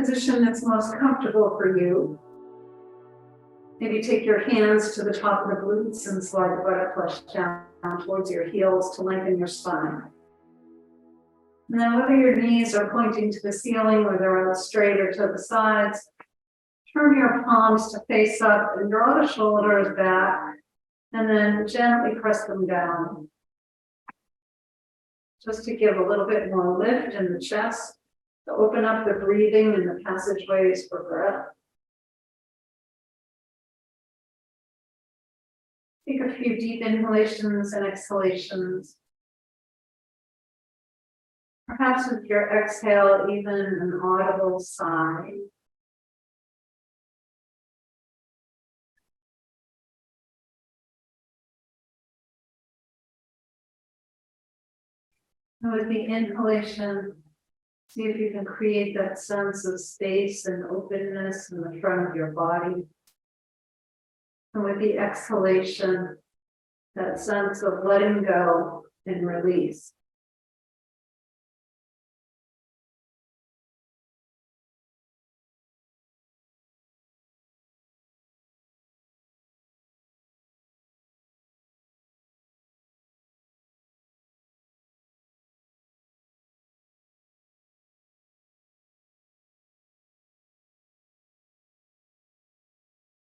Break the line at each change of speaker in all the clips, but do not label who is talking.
position that's most comfortable for you. Maybe take your hands to the top of the glutes and slide the butt flush down towards your heels to lengthen your spine. And then whether your knees are pointing to the ceiling or they're out straight or to the sides, turn your palms to face up and draw the shoulders back, and then gently press them down. Just to give a little bit more lift in the chest, to open up the breathing and the passageways for breath. Take a few deep inhalations and exhalations. Perhaps with your exhale, even an audible sigh. And with the inhalation, see if you can create that sense of space and openness in the front of your body. And with the exhalation, that sense of letting go and release.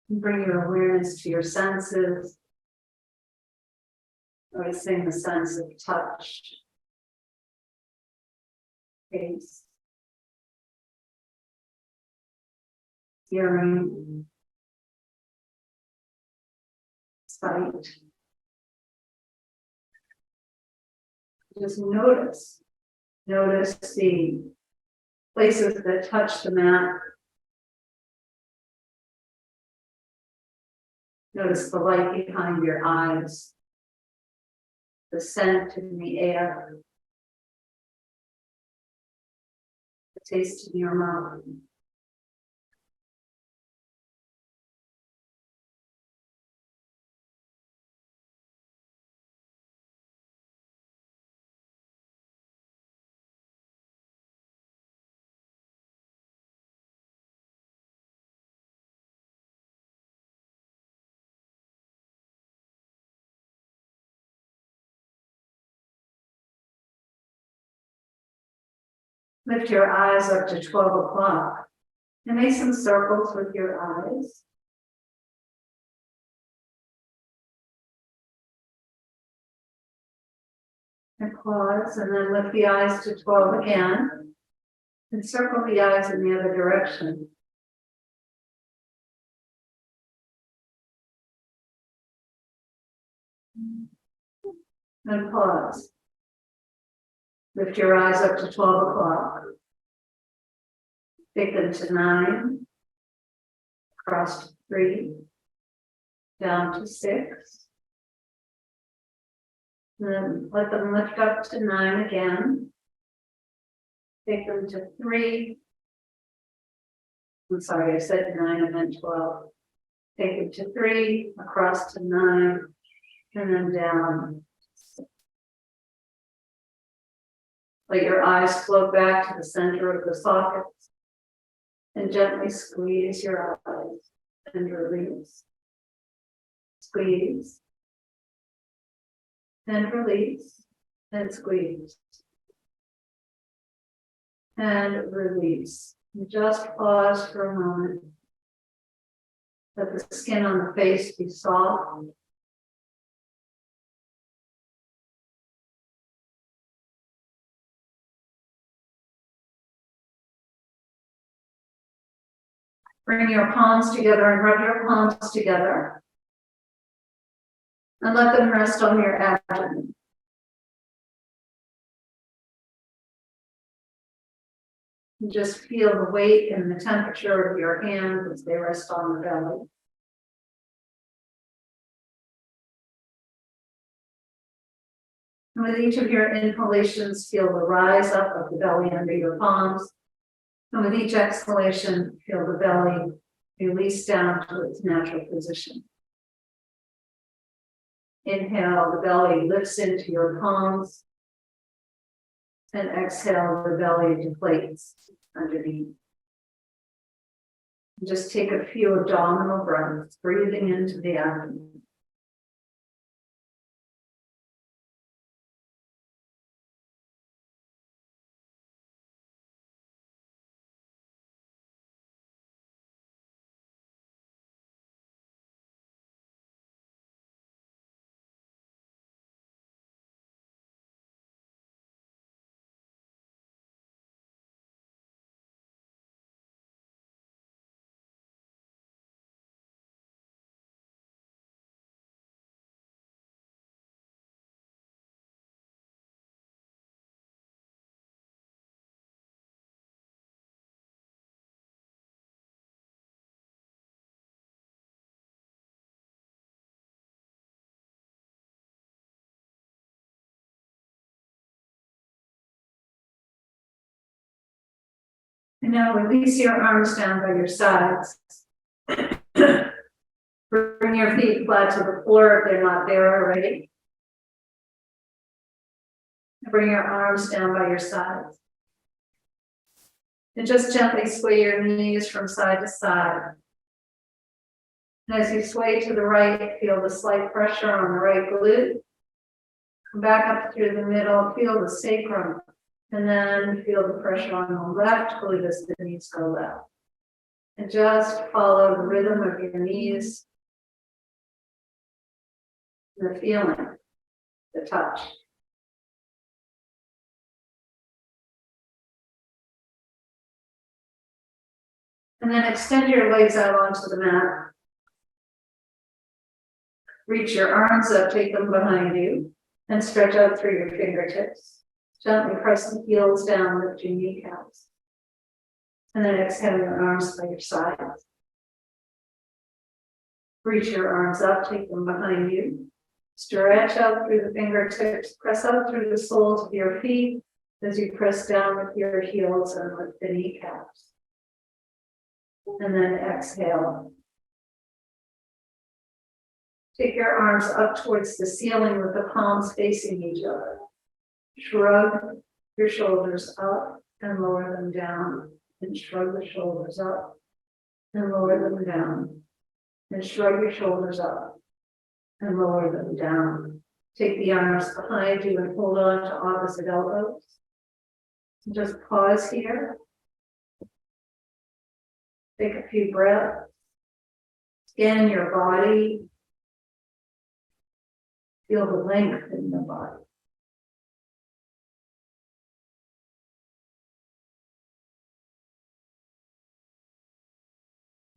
Bring your awareness to your senses, noticing the sense of touch, taste, hearing, sight. Just notice the places that touch the mat. Notice the light behind your eyes, the scent in the air, the taste in your mouth. Lift your eyes up to 12 o'clock and make some circles with your eyes. And pause, and then lift the eyes to 12 again, and circle the eyes in the other direction. And pause. Lift your eyes up to 12 o'clock. Take them to 9, across to 3, down to 6. Then let them lift up to 9 again. Take them to 3. I'm sorry, I said 9, I meant 12. Take them to 3, across to 9, and then down. Let your eyes float back to the center of the sockets and gently squeeze your eyes and release. Squeeze and release and squeeze and release. And just pause for a moment. Let the skin on the face be soft. Bring your palms together and rub your palms together. And let them rest on your abdomen. And just feel the weight and the temperature of your hands as they rest on the belly. And with each of your inhalations, feel the rise up of the belly under your palms. And with each exhalation, feel the belly release down to its natural position. Inhale, the belly lifts into your palms. And exhale, the belly deflates underneath. Just take a few abdominal breaths, breathing into the abdomen. And now release your arms down by your sides. Bring your feet flat to the floor if they're not there already. And bring your arms down by your sides. And just gently sway your knees from side to side. And as you sway to the right, feel the slight pressure on the right glute. Come back up through the middle, feel the sacrum. And then feel the pressure on the left glute as the knees go left. And just follow the rhythm of your knees, the feeling, the touch. And then extend your legs out onto the mat. Reach your arms up, take them behind you, and stretch out through your fingertips. Gently press the heels down, lift your kneecaps. And then exhale your arms by your sides. Reach your arms up, take them behind you. Stretch out through the fingertips, press out through the soles of your feet as you press down with your heels and lift the kneecaps. And then exhale. Take your arms up towards the ceiling with the palms facing each other. Shrug your shoulders up and lower them down. And shrug the shoulders up and lower them down. And shrug your shoulders up and lower them down. Take the arms behind you and hold on to opposite elbows. And just pause here. Take a few breaths. Scan your body. Feel the length in the body.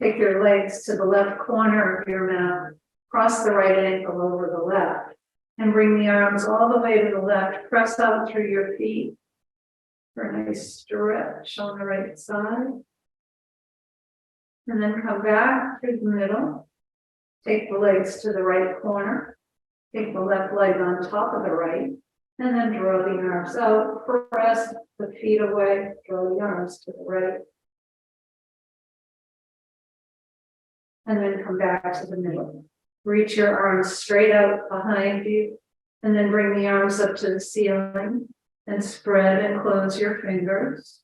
Take your legs to the left corner of your mat. Cross the right ankle over the left. And bring the arms all the way to the left. Press out through your feet for a nice stretch on the right side. And then come back through the middle. Take the legs to the right corner. Take the left leg on top of the right. And then draw the arms out. Press the feet away. Draw the arms to the right. And then come back to the middle. Reach your arms straight out behind you. And then bring the arms up to the ceiling. And spread and close your fingers.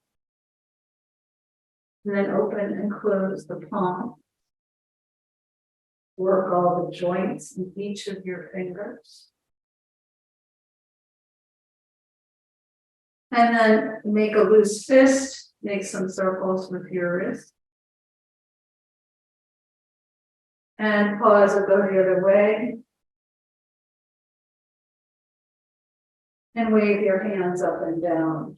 And then open and close the palm. Work all the joints in each of your fingers. And then make a loose fist. Make some circles with your wrist. And pause and go the other way. And wave your hands up and down.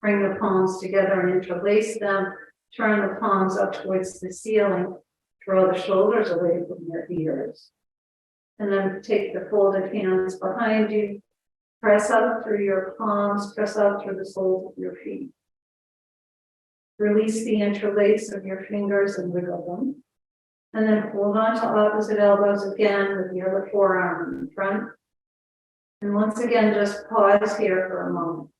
Bring the palms together and interlace them. Turn the palms up towards the ceiling. Draw the shoulders away from your ears. And then take the folded hands behind you. Press up through your palms. Press up through the soles of your feet. Release the interlace of your fingers and wiggle them. And then hold on to opposite elbows again with your other forearm in front. And once again, just pause here for a moment.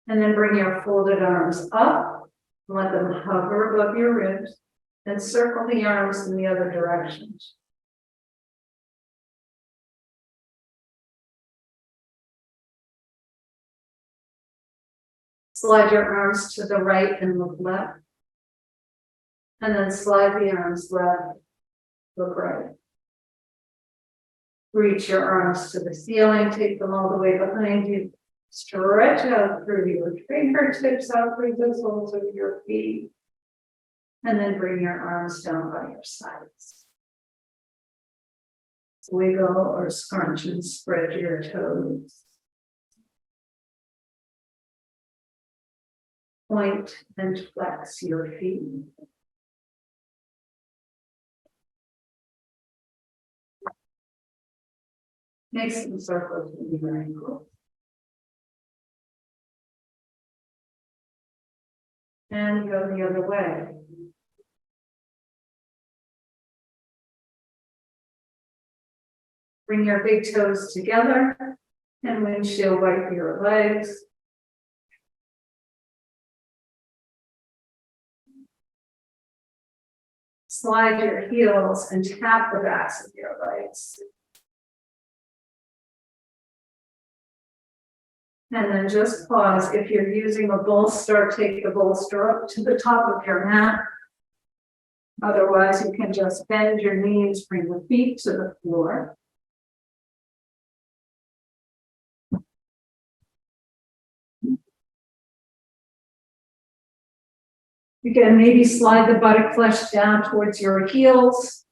And then bring your folded arms up. And let them hover above your ribs. And circle the arms in the other directions. Slide your arms to the right and look left. And then slide the arms left, look right. Reach your arms to the ceiling, take them all the way behind you. Stretch out through your fingertips, out through the soles of your feet. And then bring your arms down by your sides. Wiggle or scrunch and spread your toes. Point and flex your feet. Make some circles with your ankles. And go the other way. Bring your big toes together and windshield wipe your legs. Slide your heels and tap the backs of your legs. And then just pause. If you're using a bolster, take the bolster up to the top of your mat. Otherwise, you can just bend your knees, bring the feet to the floor. Again, maybe slide the buttock flesh down towards your heels.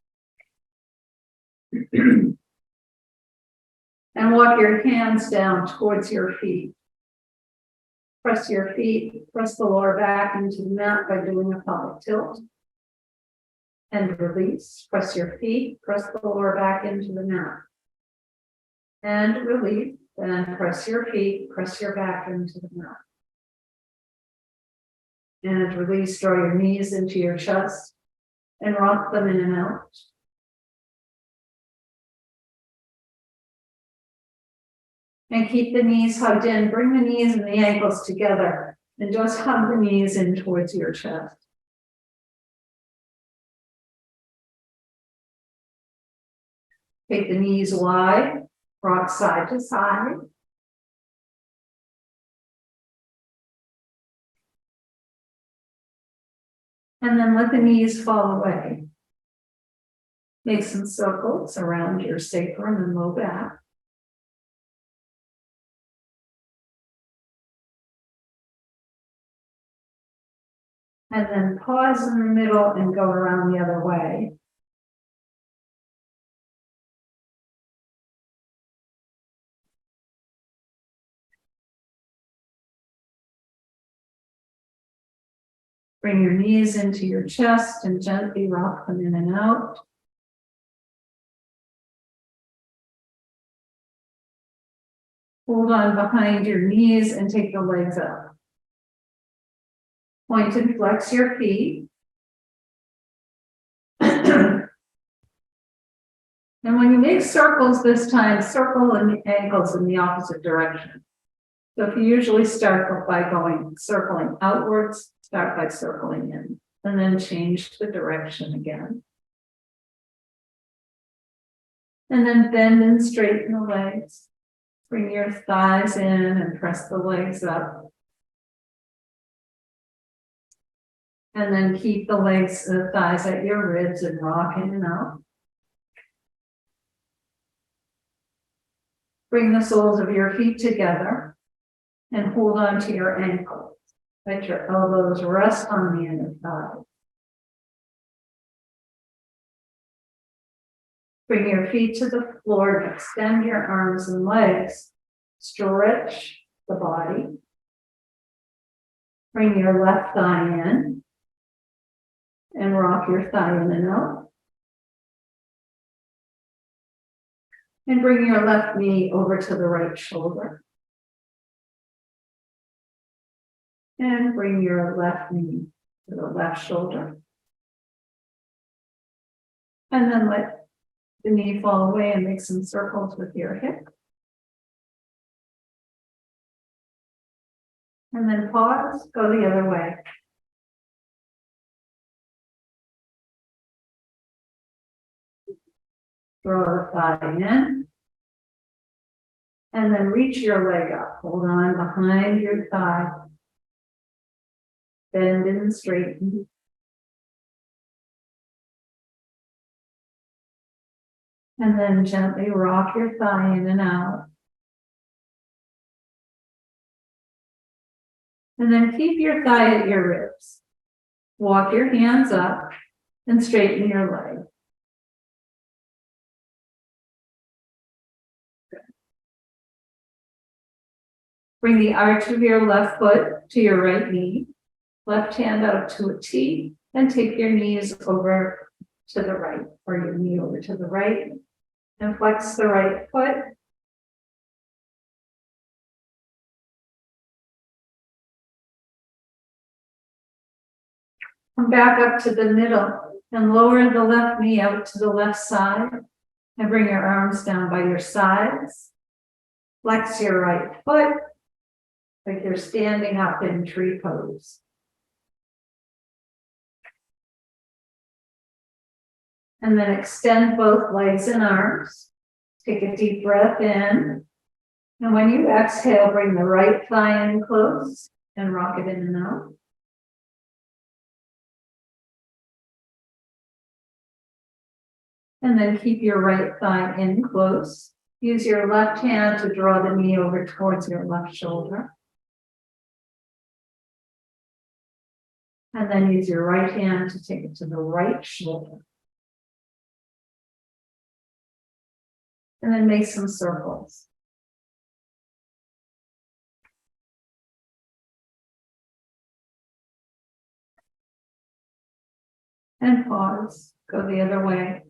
And walk your hands down towards your feet. Press your feet, press the lower back into the mat by doing a pelvic tilt. And release. Press your feet, press the lower back into the mat. And release. Then press your feet, press your back into the mat. And release, draw your knees into your chest and rock them in and out. And keep the knees hugged in. Bring the knees and the ankles together and just hug the knees in towards your chest. Take the knees wide, rock side to side. And then let the knees fall away. Make some circles around your sacrum and low back. And then pause in the middle and go around the other way. Bring your knees into your chest and gently rock them in and out. Hold on behind your knees and take the legs up. Point and flex your feet. And when you make circles this time, circle the ankles in the opposite direction. So if you usually start by circling outwards, start by circling in, and then change the direction again. And then bend and straighten the legs. Bring your thighs in and press the legs up. And then keep the thighs at your ribs and rock in and out. Bring the soles of your feet together and hold on to your ankles. Let your elbows rest on the inner thigh. Bring your feet to the floor and extend your arms and legs. Stretch the body. Bring your left thigh in and rock your thigh in and out. And bring your left knee over to the right shoulder. And bring your left knee to the left shoulder. And then let the knee fall away and make some circles with your hip. And then pause, go the other way. Draw the thigh in. And then reach your leg up. Hold on behind your thigh. Bend and straighten. And then gently rock your thigh in and out. And then keep your thigh at your ribs. Walk your hands up and straighten your leg. Bring the arch of your left foot to your right knee. Left hand out to a T, and take your knees over to the right, or your knee over to the right, and flex the right foot. Come back up to the middle and lower the left knee out to the left side, and bring your arms down by your sides. Flex your right foot like you're standing up in tree pose. And then extend both legs and arms. Take a deep breath in. And when you exhale, bring the right thigh in close and rock it in and out. And then keep your right thigh in close. Use your left hand to draw the knee over towards your left shoulder. And then use your right hand to take it to the right shoulder. And then make some circles. And pause. Go the other way.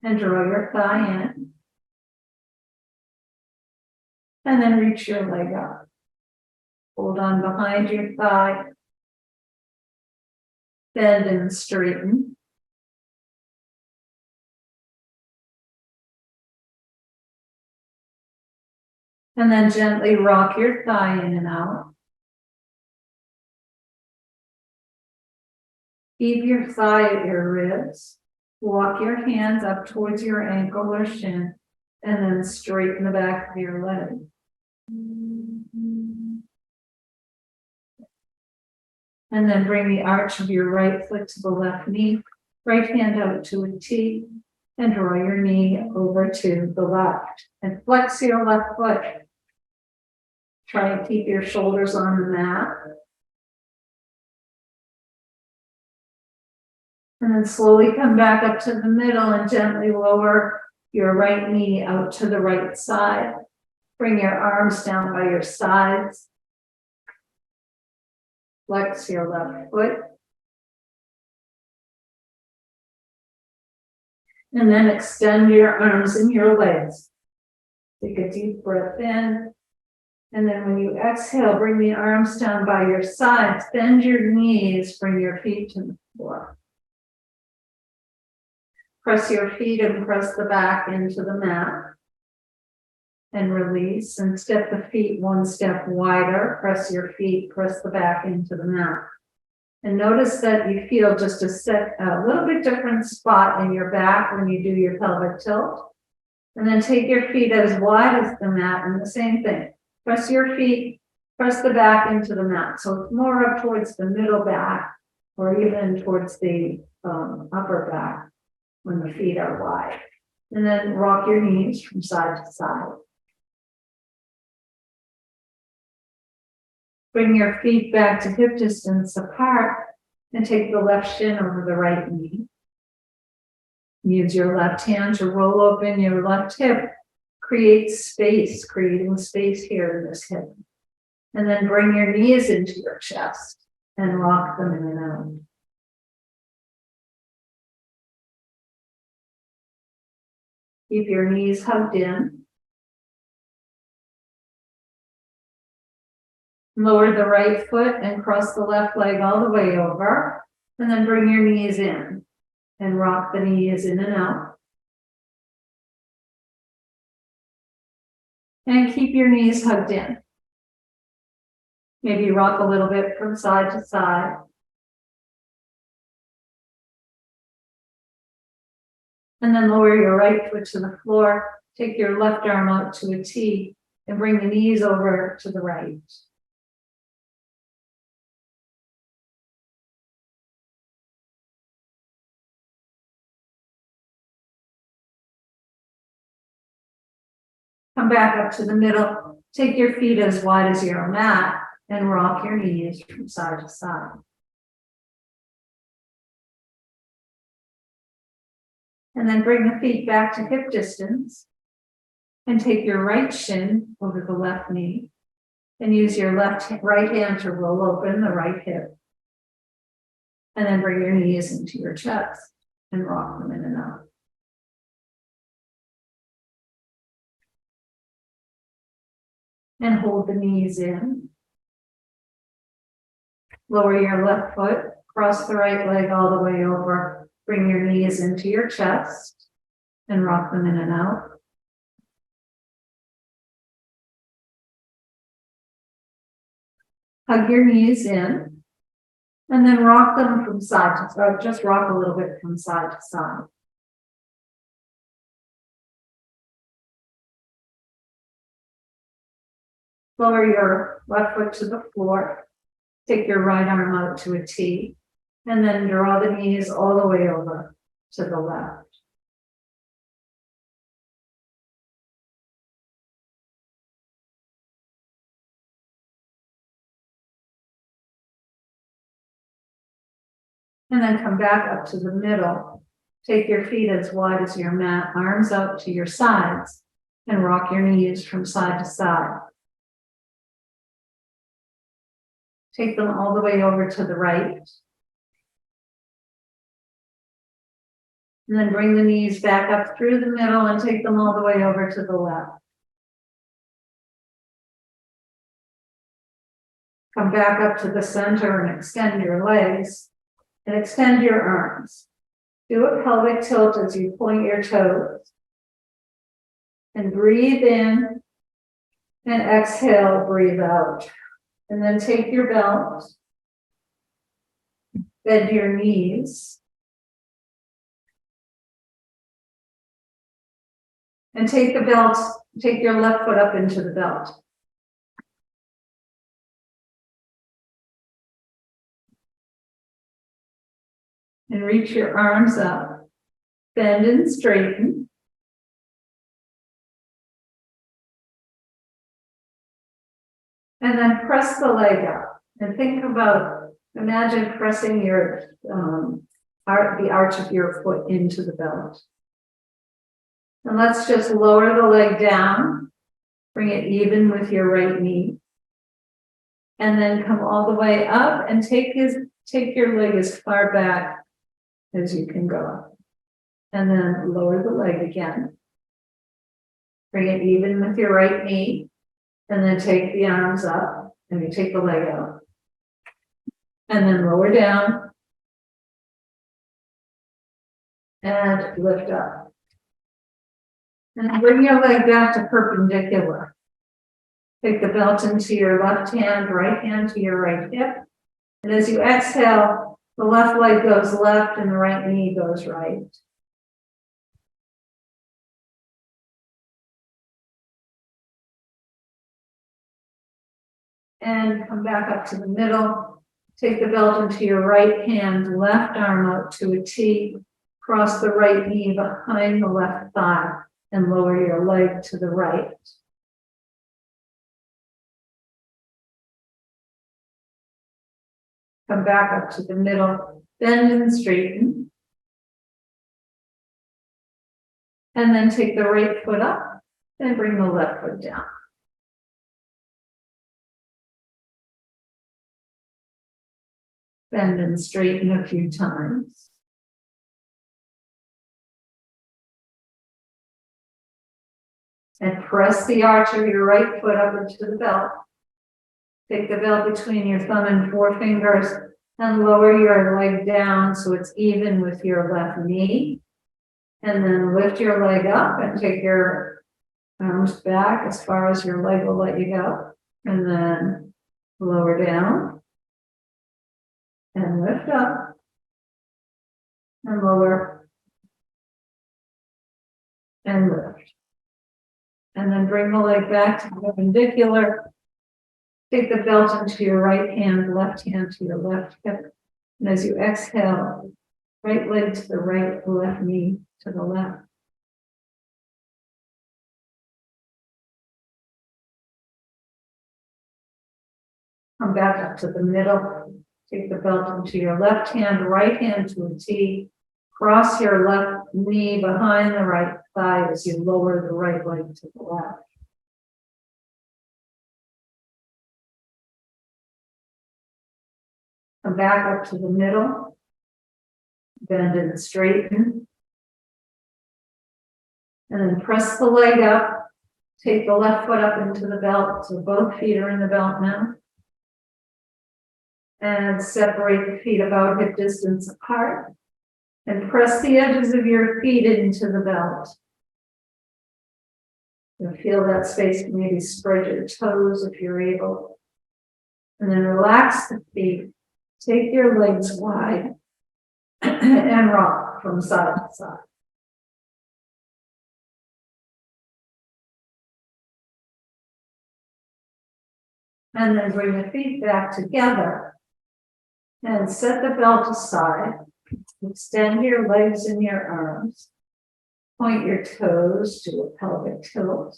And draw your thigh in. And then reach your leg up. Hold on behind your thigh. Bend and straighten. And then gently rock your thigh in and out. Keep your thigh at your ribs. Walk your hands up towards your ankle or shin, and then straighten the back of your leg. And then bring the arch of your right foot to the left knee, right hand out to a T, and draw your knee over to the left. And flex your left foot. Try and keep your shoulders on the mat. And then slowly come back up to the middle and gently lower your right knee out to the right side. Bring your arms down by your sides. Flex your left foot. And then extend your arms and your legs. Take a deep breath in. And then when you exhale, bring the arms down by your sides. Bend your knees, bring your feet to the floor. Press your feet and press the back into the mat. And release and step the feet one step wider. Press your feet, press the back into the mat. And notice that you feel just a little bit different spot in your back when you do your pelvic tilt. And then take your feet as wide as the mat and the same thing. Press your feet, press the back into the mat. So it's more up towards the middle back or even towards the upper back when the feet are wide. And then rock your knees from side to side. Bring your feet back to hip distance apart and take the left shin over the right knee. Use your left hand to roll open your left hip. Create space, creating space here in this hip. And then bring your knees into your chest and rock them in and out. Keep your knees hugged in. Lower the right foot and cross the left leg all the way over. And then bring your knees in and rock the knees in and out. And keep your knees hugged in. Maybe rock a little bit from side to side. And then lower your right foot to the floor take your left arm out to a T and bring the knees over to the right. Come back up to the middle. Take your feet as wide as your mat and rock your knees from side to side. And then bring the feet back to hip distance and take your right shin over the left knee and use your right hand to roll open the right hip. And then bring your knees into your chest and rock them in and out. And hold the knees in. Lower your left foot, cross the right leg all the way over. Bring your knees into your chest and rock them in and out. Hug your knees in and then rock them from side to side. Just rock a little bit from side to side. Lower your left foot to the floor. Take your right arm out to a T and then draw the knees all the way over to the left. And then come back up to the middle. Take your feet as wide as your mat, arms out to your sides, and rock your knees from side to side. Take them all the way over to the right. And then bring the knees back up through the middle and take them all the way over to the left. Come back up to the center and extend your legs and extend your arms. Do a pelvic tilt as you point your toes. And breathe in and exhale, breathe out. And then take your belt, bend your knees, and take the belt, take your left foot up into the belt. And reach your arms up, bend and straighten. And then press the leg up and think about, imagine pressing your, the arch of your foot into the belt. And let's just lower the leg down, bring it even with your right knee. And then come all the way up and take your leg as far back as you can go. And then lower the leg again. Bring it even with your right knee. And then take the arms up and you take the leg out. And then lower down. And lift up. And bring your leg back to perpendicular. Take the belt into your left hand, right hand to your right hip. And as you exhale, the left leg goes left and the right knee goes right. And come back up to the middle. Take the belt into your right hand, left arm out to a T. Cross the right knee behind the left thigh and lower your leg to the right. Come back up to the middle, bend and straighten. And then take the right foot up and bring the left foot down. Bend and straighten a few times. And press the arch of your right foot up into the belt. Take the belt between your thumb and forefingers and lower your leg down so it's even with your left knee. And then lift your leg up and take your arms back as far as your leg will let you go. And then lower down. And lift up. And lower. And lift. And then bring the leg back to the perpendicular. Take the belt into your right hand, left hand to your left hip. And as you exhale, right leg to the right, left knee to the left. Come back up to the middle. Take the belt into your left hand, right hand to a T. Cross your left knee behind the right thigh as you lower the right leg to the left. Come back up to the middle. Bend and straighten. And then press the leg up. Take the left foot up into the belt, so both feet are in the belt now. And separate the feet about hip distance apart. And press the edges of your feet into the belt. You'll feel that space, maybe spread your toes if you're able. And then relax the feet. Take your legs wide and rock from side to side. And then bring the feet back together and set the belt aside. Extend your legs and your arms. Point your toes to a pelvic tilt.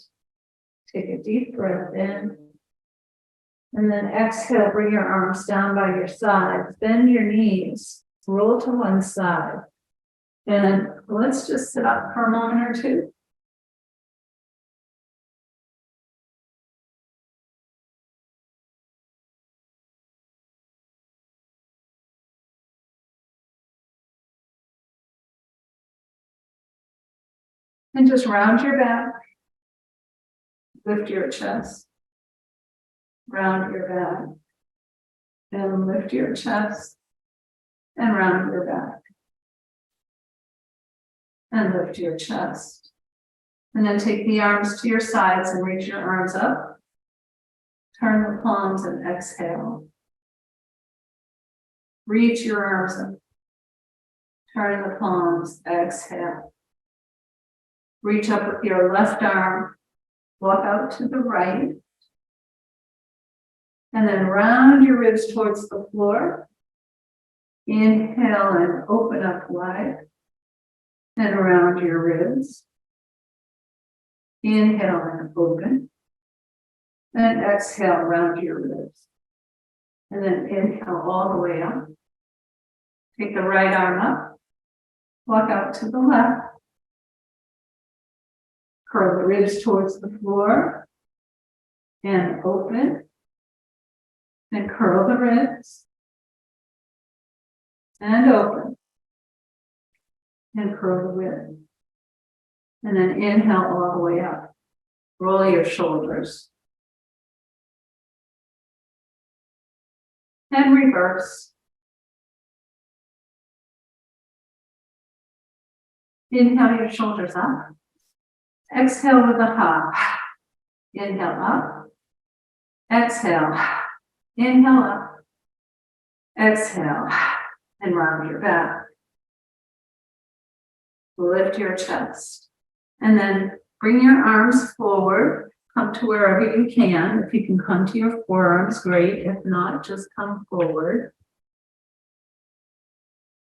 Take a deep breath in. And then exhale, bring your arms down by your sides. Bend your knees. Roll to one side. And let's just sit up for a moment or two. And just round your back. Lift your chest. Round your back. And lift your chest. And round your back. And lift your chest. And then take the arms to your sides and reach your arms up. Turn the palms and exhale. Reach your arms up. Turn the palms, exhale. Reach up with your left arm. Walk out to the right. And then round your ribs towards the floor. Inhale and open up wide. And around your ribs. Inhale and open. And exhale, round your ribs. And then inhale all the way up. Take the right arm up. Walk out to the left. Curl the ribs towards the floor. And open. And curl the ribs. And open. And curl the ribs. And then inhale all the way up. Roll your shoulders. And reverse. Inhale your shoulders up. Exhale with a hop. Inhale up. Exhale. Inhale up. Exhale. And round your back. Lift your chest. And then bring your arms forward. Come to wherever you can. If you can come to your forearms, great. If not, just come forward.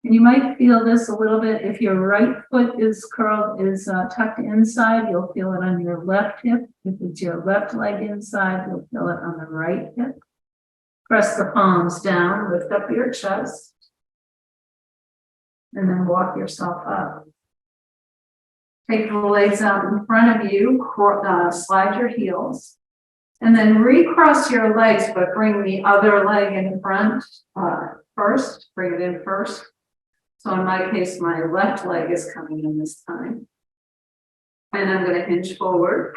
And you might feel this a little bit. If your right foot is tucked inside, you'll feel it on your left hip. If it's your left leg inside, you'll feel it on the right hip. Press the palms down, lift up your chest, and then walk yourself up. Take the legs out in front of you, slide your heels, and then recross your legs, but bring the other leg in front first, bring it in first. So in my case, my left leg is coming in this time. And I'm going to hinge forward.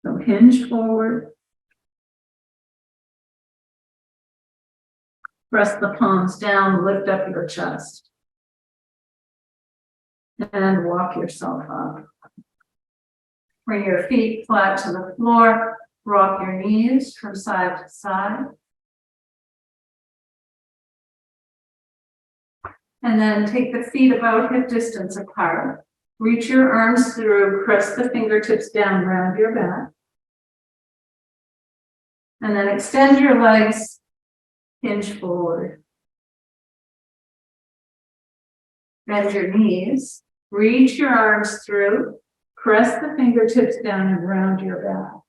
So hinge forward. Press the palms down, lift up your chest. And walk yourself up. Bring your feet flat to the floor. Rock your knees from side to side. And then take the feet about hip distance apart. Reach your arms through, press the fingertips down around your back. And then extend your legs, hinge forward. Bend your knees, reach your arms through, press the fingertips down and around your back.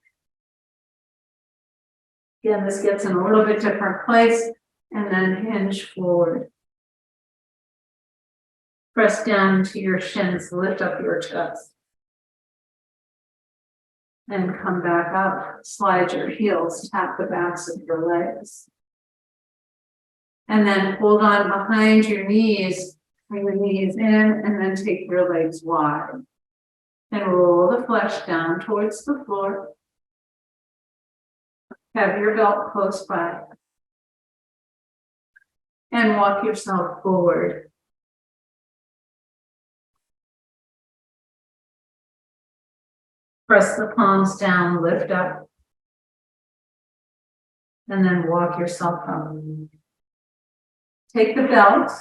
Again, this gets in a little bit different place, and then hinge forward. Press down to your shins, lift up your chest. And come back up, slide your heels, tap the backs of your legs. And then hold on behind your knees, bring the knees in, and then take your legs wide. And roll the flesh down towards the floor. Have your belt close by. And walk yourself forward. Press the palms down, lift up. And then walk yourself up. Take the belt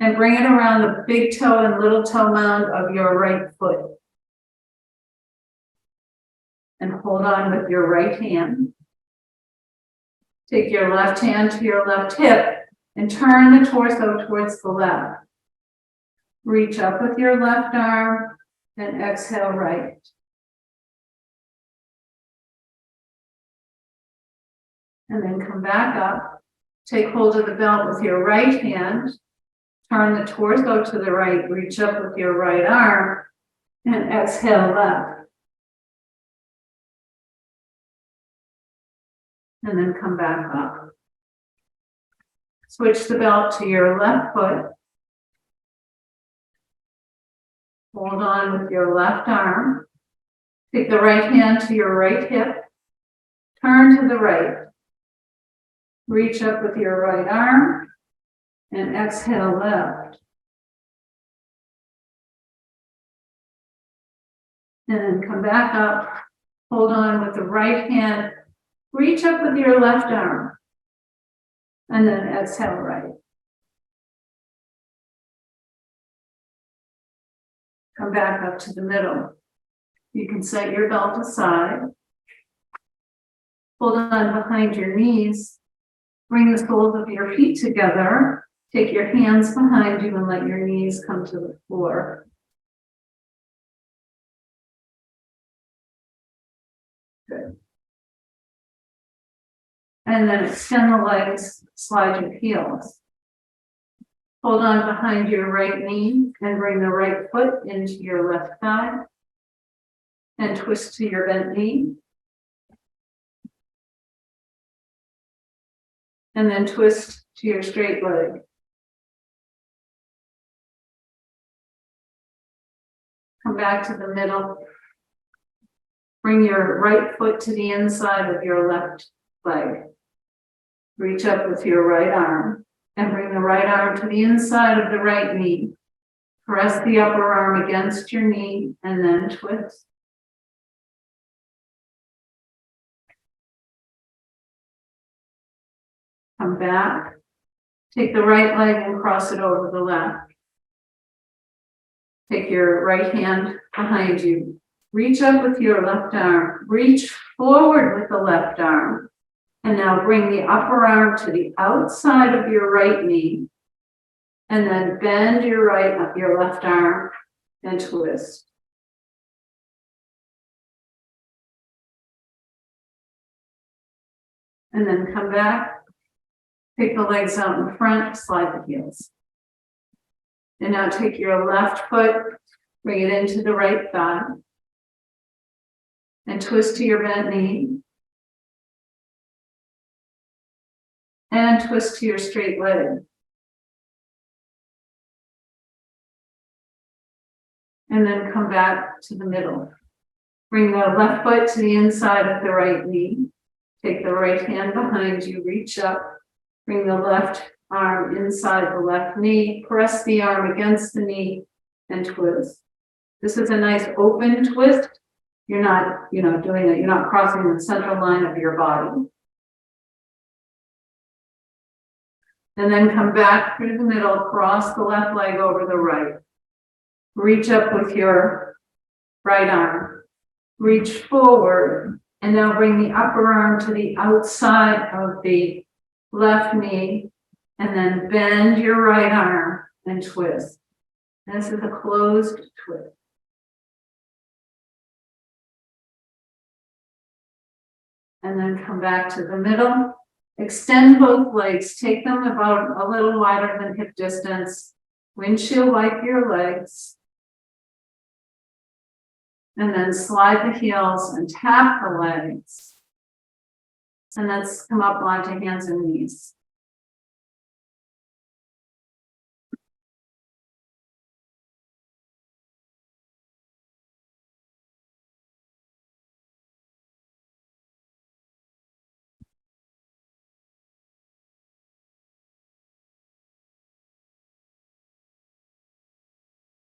and bring it around the big toe and little toe mound of your right foot. And hold on with your right hand. Take your left hand to your left hip and turn the torso towards the left. Reach up with your left arm and exhale right. And then come back up. Take hold of the belt with your right hand. Turn the torso to the right. Reach up with your right arm and exhale left. And then come back up. Switch the belt to your left foot. Hold on with your left arm. Take the right hand to your right hip. Turn to the right. Reach up with your right arm and exhale left. And then come back up. Hold on with the right hand. Reach up with your left arm. And then exhale right. Come back up to the middle. You can set your belt aside. Hold on behind your knees. Bring the soles of your feet together. Take your hands behind you and let your knees come to the floor. Good. And then extend the legs, slide your heels. Hold on behind your right knee and bring the right foot into your left thigh. And twist to your bent knee. And then twist to your straight leg. Come back to the middle. Bring your right foot to the inside of your left leg. Reach up with your right arm and bring the right arm to the inside of the right knee. Press the upper arm against your knee and then twist. Come back. Take the right leg and cross it over the left. Take your right hand behind you. Reach up with your left arm. Reach forward with the left arm. And now bring the upper arm to the outside of your right knee. And then bend your left arm and twist. And then come back. Take the legs out in front, slide the heels. And now take your left foot, bring it into the right thigh. And twist to your bent knee. And twist to your straight leg. And then come back to the middle. Bring the left foot to the inside of the right knee. Take the right hand behind you, reach up. Bring the left arm inside the left knee. Press the arm against the knee and twist. This is a nice open twist. You're not, doing it. You're not crossing the central line of your body. And then come back through the middle, cross the left leg over the right. Reach up with your right arm. Reach forward, and now bring the upper arm to the outside of the left knee, and then bend your right arm and twist. This is a closed twist. And then come back to the middle. Extend both legs. Take them about a little wider than hip distance. Windshield wipe your legs. And then slide the heels and tap the legs. And let's come up onto hands and knees.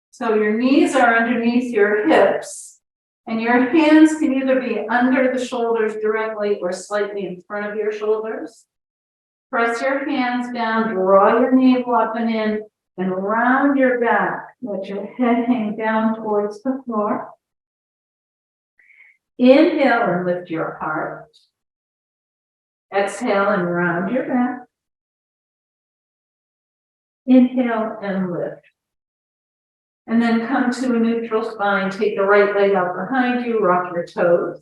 So your knees are underneath your hips, and your hands can either be under the shoulders directly or slightly in front of your shoulders. Press your hands down, draw your navel up and in, and round your back. Let your head hang down towards the floor. Inhale and lift your heart. Exhale and round your back. Inhale and lift. And then come to a neutral spine. Take the right leg out behind you, rock your toes.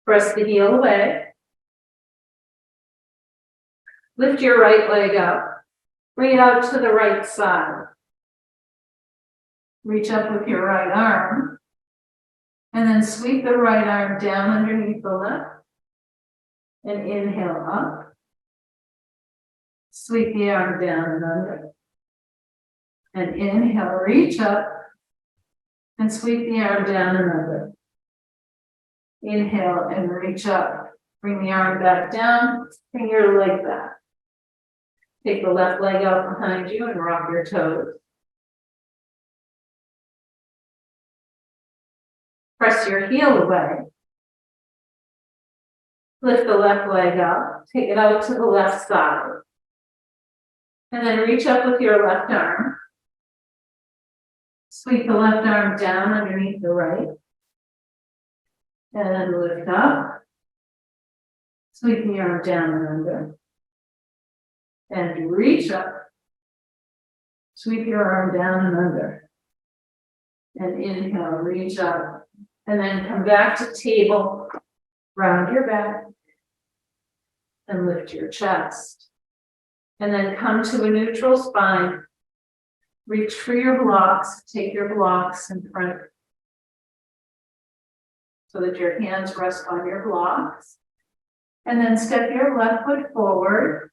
Press the heel away. Lift your right leg up. Bring it out to the right side. Reach up with your right arm. And then sweep the right arm down underneath the left. And inhale up. Sweep the arm down and under. And inhale, reach up. And sweep the arm down and under. Inhale and reach up. Bring the arm back down. Bring your leg back. Take the left leg out behind you and rock your toes. Press your heel away. Lift the left leg up. Take it out to the left side. And then reach up with your left arm. Sweep the left arm down underneath the right. And lift up. Sweep the arm down and under. And reach up. Sweep your arm down and under. And inhale, reach up. And then come back to table. Round your back. And lift your chest. And then come to a neutral spine. Reach for your blocks. Take your blocks in front so that your hands rest on your blocks. And then step your left foot forward.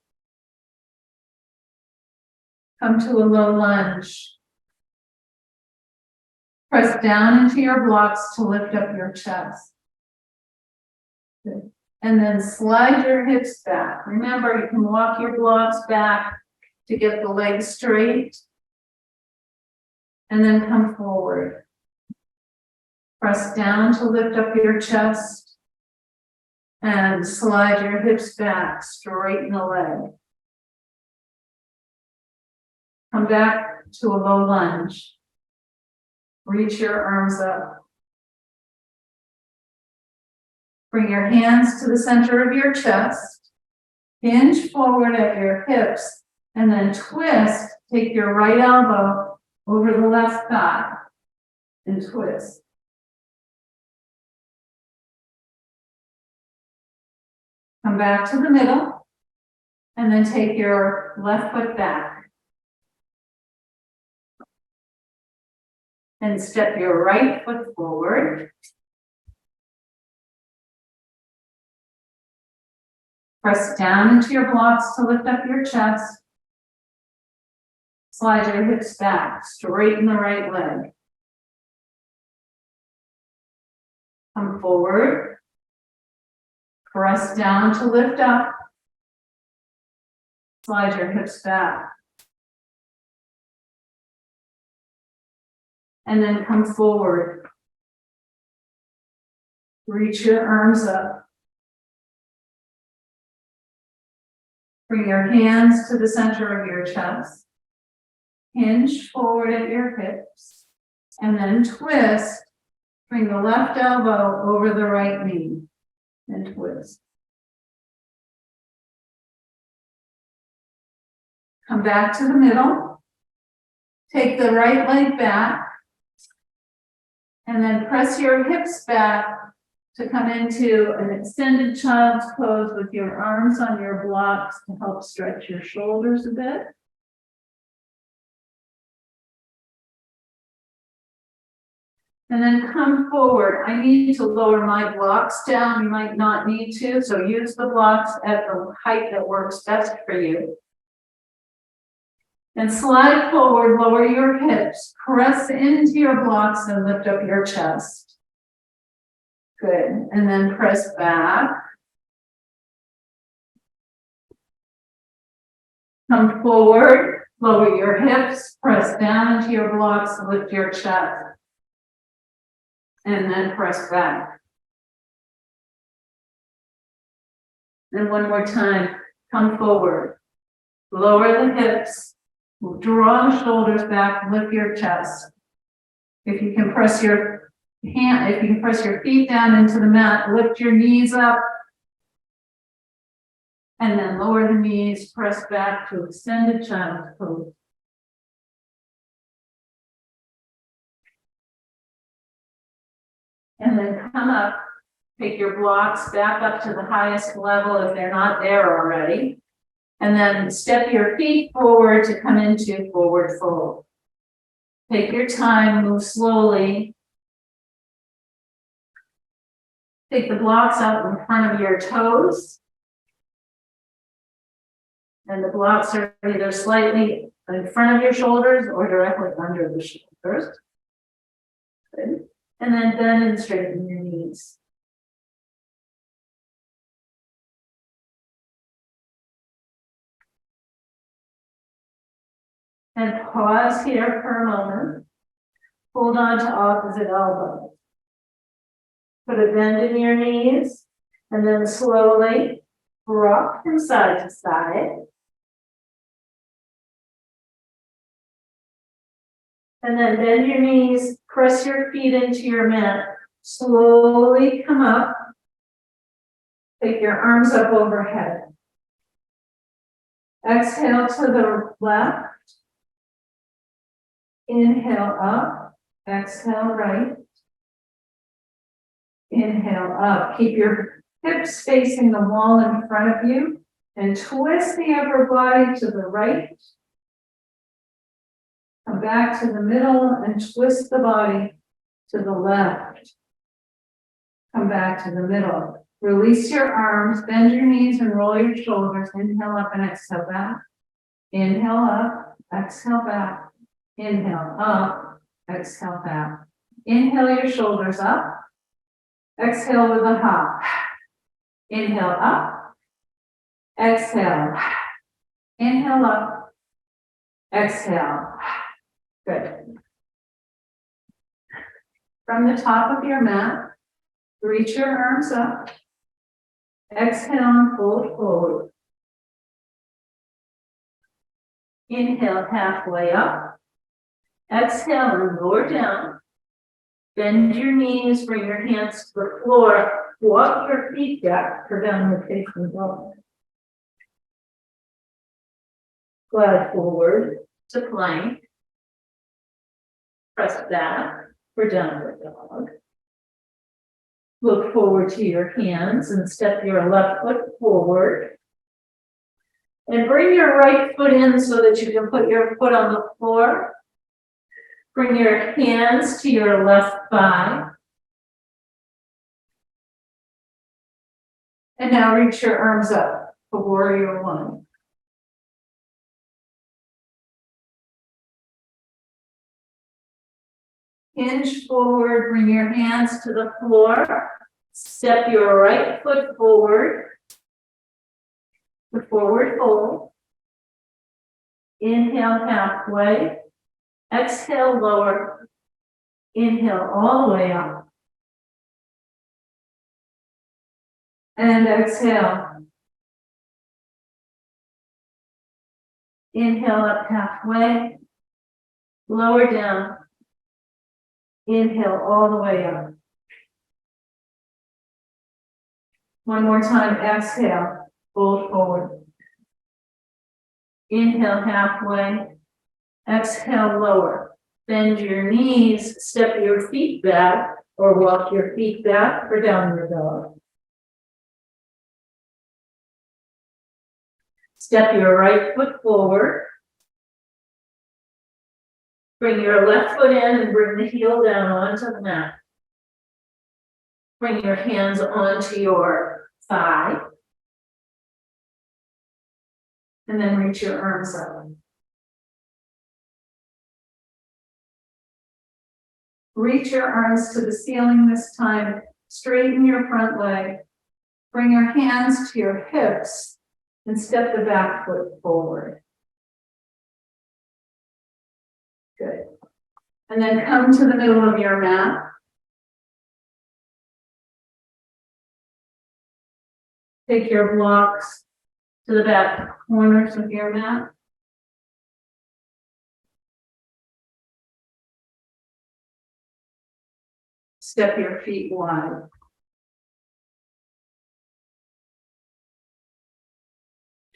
Come to a low lunge. Press down into your blocks to lift up your chest. Good. And then slide your hips back. Remember, you can walk your blocks back to get the legs straight. And then come forward. Press down to lift up your chest. And slide your hips back, straighten the leg. Come back to a low lunge. Reach your arms up. Bring your hands to the center of your chest. Hinge forward at your hips. And then twist. Take your right elbow over the left thigh. And twist. Come back to the middle. And then take your left foot back. And step your right foot forward. Press down into your blocks to lift up your chest. Slide your hips back, straighten the right leg. Come forward. Press down to lift up. Slide your hips back. And then come forward. Reach your arms up. Bring your hands to the center of your chest. Hinge forward at your hips. And then twist. Bring the left elbow over the right knee. And twist. Come back to the middle. Take the right leg back. And then press your hips back to come into an extended child's pose with your arms on your blocks to help stretch your shoulders a bit. And then come forward. I need to lower my blocks down. You might not need to, so use the blocks at the height that works best for you. And slide forward, lower your hips, press into your blocks and lift up your chest. Good. And then press back. Come forward, lower your hips, press down into your blocks, lift your chest. And then press back. And one more time, come forward, lower the hips, draw the shoulders back, lift your chest. If you can press your feet down into the mat, lift your knees up. And then lower the knees, press back to extended child's pose. And then come up, take your blocks back up to the highest level if they're not there already. And then step your feet forward to come into forward fold. Take your time, move slowly. Take the blocks out in front of your toes. And the blocks are either slightly in front of your shoulders or directly under the shoulders. Good. And then bend and straighten your knees. And pause here for a moment. Hold on to opposite elbows. Put a bend in your knees and then slowly rock from side to side. And then bend your knees, press your feet into your mat. Slowly come up. Take your arms up overhead. Exhale to the left. Inhale up. Exhale right. Inhale up. Keep your hips facing the wall in front of you and twist the upper body to the right. Come back to the middle and twist the body to the left. Come back to the middle. Release your arms, bend your knees and roll your shoulders. Inhale up and exhale back. Inhale up, exhale back. Inhale up, exhale back. Inhale your shoulders up. Exhale with a hop. Inhale up. Exhale. Inhale up. Exhale. Good. From the top of your mat, reach your arms up. Exhale and fold forward. Inhale halfway up. Exhale and lower down. Bend your knees, bring your hands to the floor. Walk your feet back for downward facing dog. Glide forward to plank. Press back for downward dog. Look forward to your hands and step your left foot forward. And bring your right foot in so that you can put your foot on the floor. Bring your hands to your left thigh. And now reach your arms up for warrior one. Hinge forward, bring your hands to the floor. Step your right foot forward. The forward fold. Inhale halfway. Exhale lower. Inhale all the way up. And exhale. Inhale up halfway.
Lower down. Inhale all the way up. One more time, exhale, fold forward. Inhale halfway, exhale lower. Bend your knees, step your feet back, or walk your feet back for downward dog. Step your right foot forward. Bring your left foot in and bring the heel down onto the mat. Bring your hands onto your thigh. And then reach your arms up. Reach your arms to the ceiling this time. Straighten your front leg. Bring your hands to your hips and step the back foot forward. Good. And then come to the middle of your mat. Take your blocks to the back corners of your mat. Step your feet wide.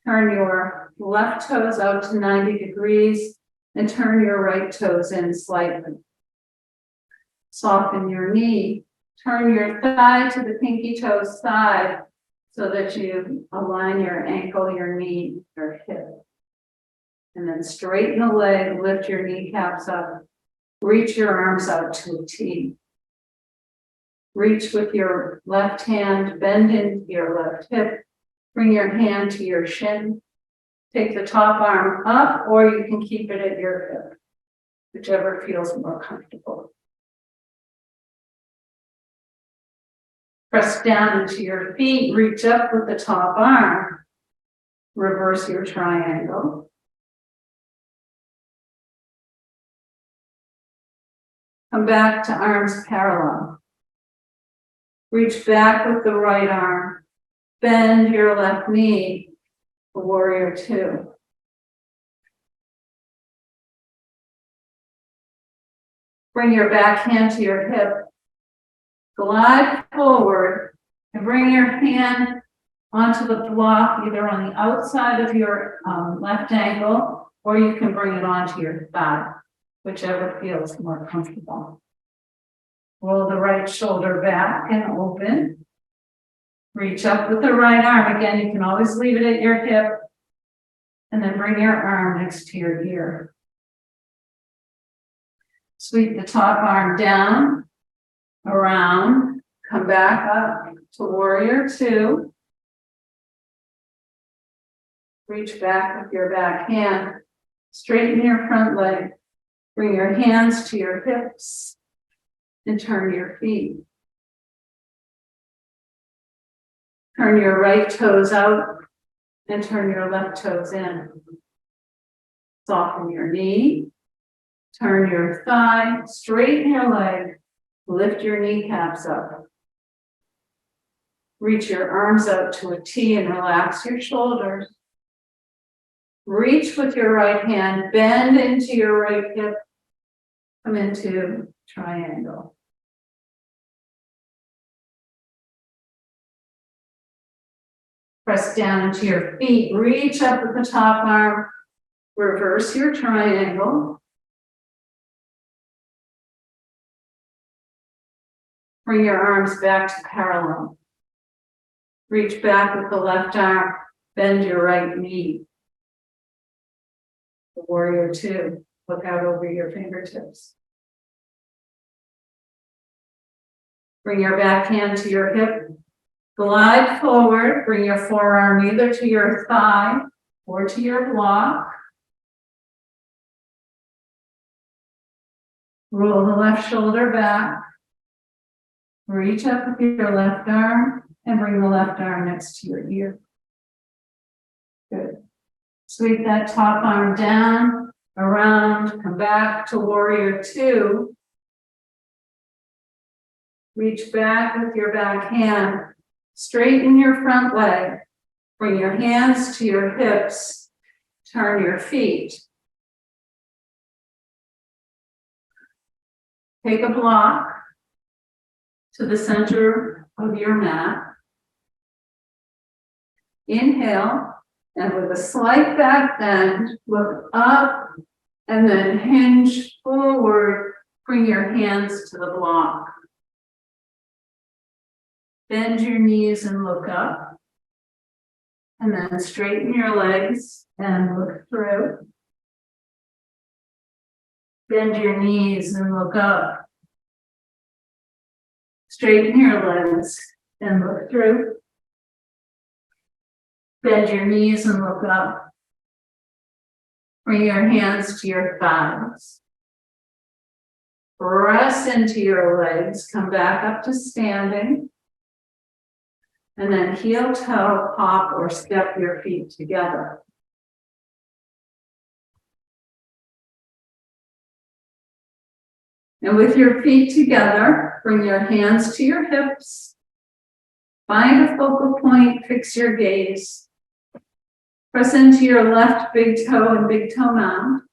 Turn your left toes out to 90 degrees and turn your right toes in slightly. Soften your knee. Turn your thigh to the pinky toe side so that you align your ankle, your knee, your hip. And then straighten the leg, lift your kneecaps up. Reach your arms out to a T. Reach with your left hand, bend into your left hip. Bring your hand to your shin. Take the top arm up, or you can keep it at your hip, whichever feels more comfortable. Press down into your feet, reach up with the top arm. Reverse your triangle. Come back to arms parallel. Reach back with the right arm. Bend your left knee, warrior two. Bring your back hand to your hip. Glide forward and bring your hand onto the block, either on the outside of your left ankle, or you can bring it onto your thigh, whichever feels more comfortable. Roll the right shoulder back and open. Reach up with the right arm. Again, you can always leave it at your hip. And then bring your arm next to your ear. Sweep the top arm down, around, come back up to warrior two. Reach back with your back hand. Straighten your front leg. Bring your hands to your hips and turn your feet. Turn your right toes out and turn your left toes in. Soften your knee. Turn your thigh, straighten your leg, lift your kneecaps up. Reach your arms out to a T and relax your shoulders. Reach with your right hand, bend into your right hip, come into triangle. Press down into your feet, reach up with the top arm, reverse your triangle. Bring your arms back to parallel. Reach back with the left arm, bend your right knee. The warrior two, look out over your fingertips. Bring your back hand to your hip. Glide forward, bring your forearm either to your thigh or to your block. Roll the left shoulder back. Reach up with your left arm and bring the left arm next to your ear. Good. Sweep that top arm down, around, come back to warrior two. Reach back with your back hand. Straighten your front leg. Bring your hands to your hips. Turn your feet. Take a block to the center of your mat. Inhale, and with a slight back bend, look up, and then hinge forward. Bring your hands to the block. Bend your knees and look up. And then straighten your legs and look through. Bend your knees and look up. Straighten your legs and look through. Bend your knees and look up. Bring your hands to your thighs. Press into your legs. Come back up to standing. And then heel toe, hop, or step your feet together. And with your feet together, bring your hands to your hips. Find a focal point, fix your gaze. Press into your left big toe and big toe mound.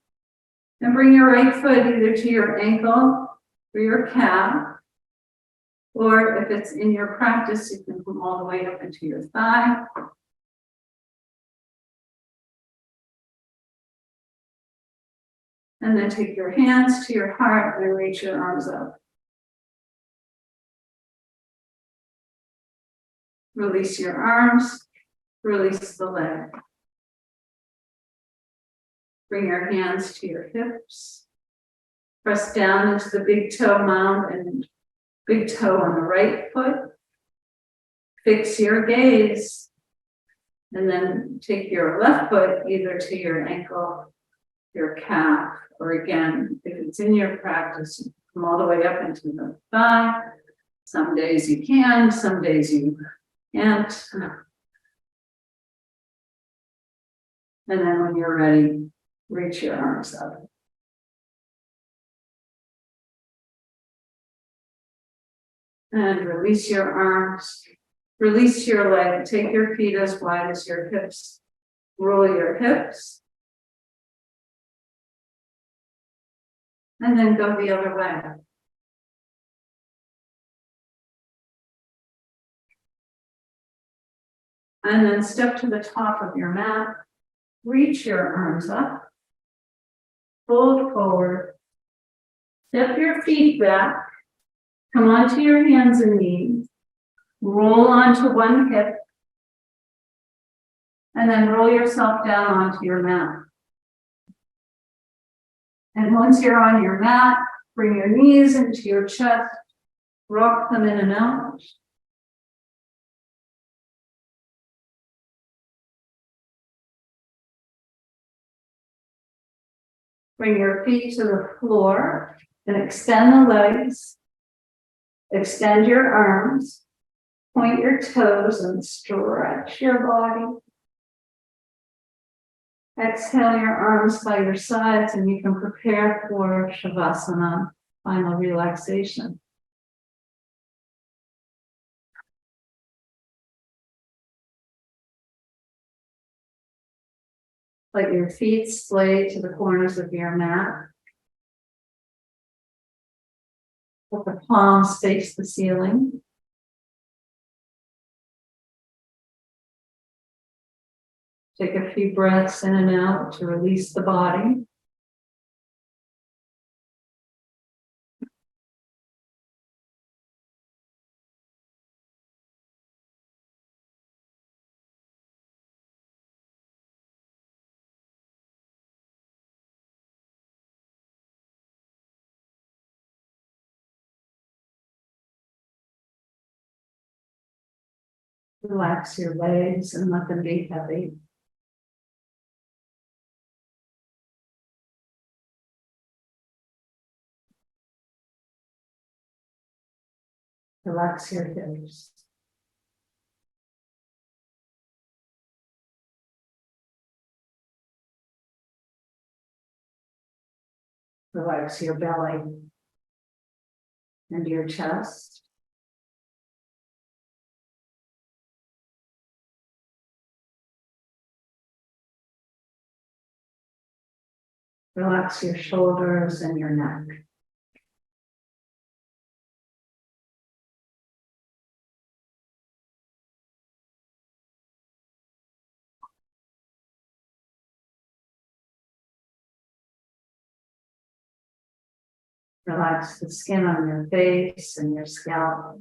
And bring your right foot either to your ankle or your calf. Or if it's in your practice, you can come all the way up into your thigh. And then take your hands to your heart and reach your arms up. Release your arms, release the leg. Bring your hands to your hips. Press down into the big toe mound and big toe on the right foot. Fix your gaze. And then take your left foot either to your ankle, your calf, or again, if it's in your practice, you come all the way up into the thigh. Some days you can, some days you can't. And then when you're ready, reach your arms up. And release your arms, release your leg, take your feet as wide as your hips. Roll your hips. And then go the other way. And then step to the top of your mat. Reach your arms up. Fold forward. Step your feet back. Come onto your hands and knees. Roll onto one hip. And then roll yourself down onto your mat. And once you're on your mat, bring your knees into your chest. Rock them in and out. Bring your feet to the floor and extend the legs. Extend your arms. Point your toes and stretch your body. Exhale your arms by your sides and you can prepare for Shavasana, final relaxation. Let your feet splay to the corners of your mat. Let the palms face the ceiling. Take a few breaths in and out to release the body. Relax your legs and let them be heavy. Relax your hips. Relax your belly and your chest. Relax your shoulders and your neck.
Relax the skin on your face and your scalp.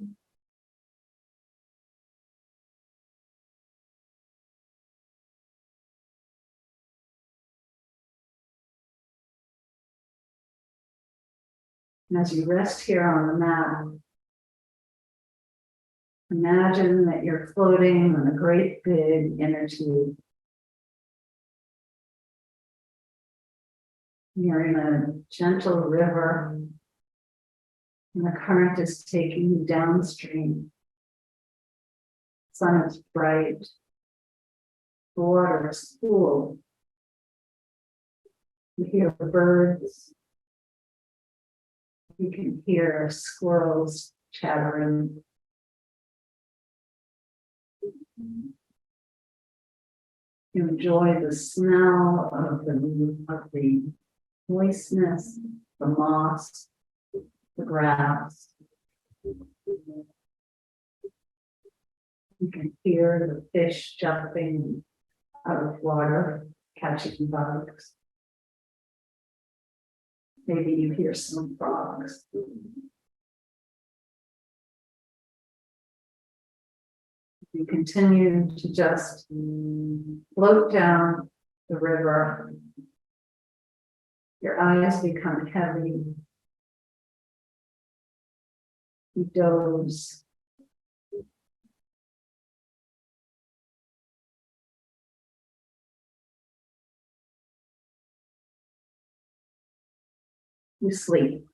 And as you rest here on the mat, imagine that you're floating on a great big inner tube. You're in a gentle river, and the current is taking you downstream. The sun is bright, the water is cool. You hear birds. You can hear squirrels chattering. You enjoy the smell of the moistness, the moss, the grass. You can hear the fish jumping out of water, catching bugs. Maybe you hear some frogs. You continue to just float down the river. Your eyes become heavy. You doze. You sleep.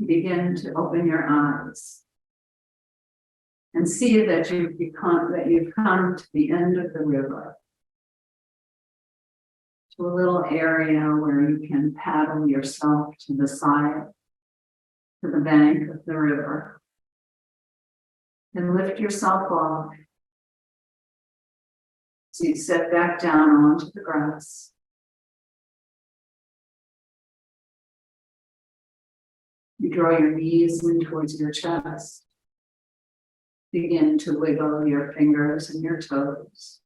Begin to open your eyes and see that you've come to the end of the river, to a little area where you can paddle yourself to the side, to the bank of the river, and lift yourself off. So you sit back down onto the grass. You draw your knees in towards your chest. Begin to wiggle your fingers and your toes.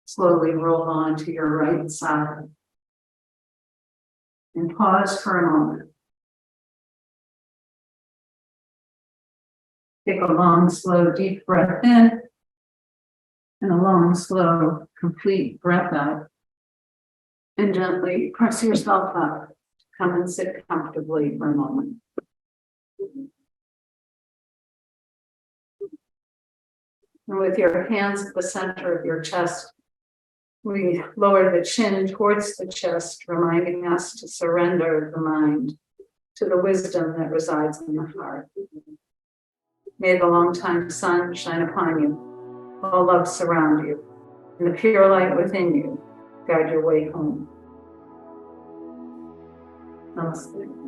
Slowly roll on to your right side. And pause for a moment. Take a long, slow, deep breath in. And a long, slow, complete breath out. And gently press yourself up. Come and sit comfortably for a moment. And with your hands at the center of your chest, we lower the chin towards the chest, reminding us to surrender the mind to the wisdom that resides in the heart. May the longtime sun shine upon you. All love surround you, and the pure light within you guide your way home. Namaste.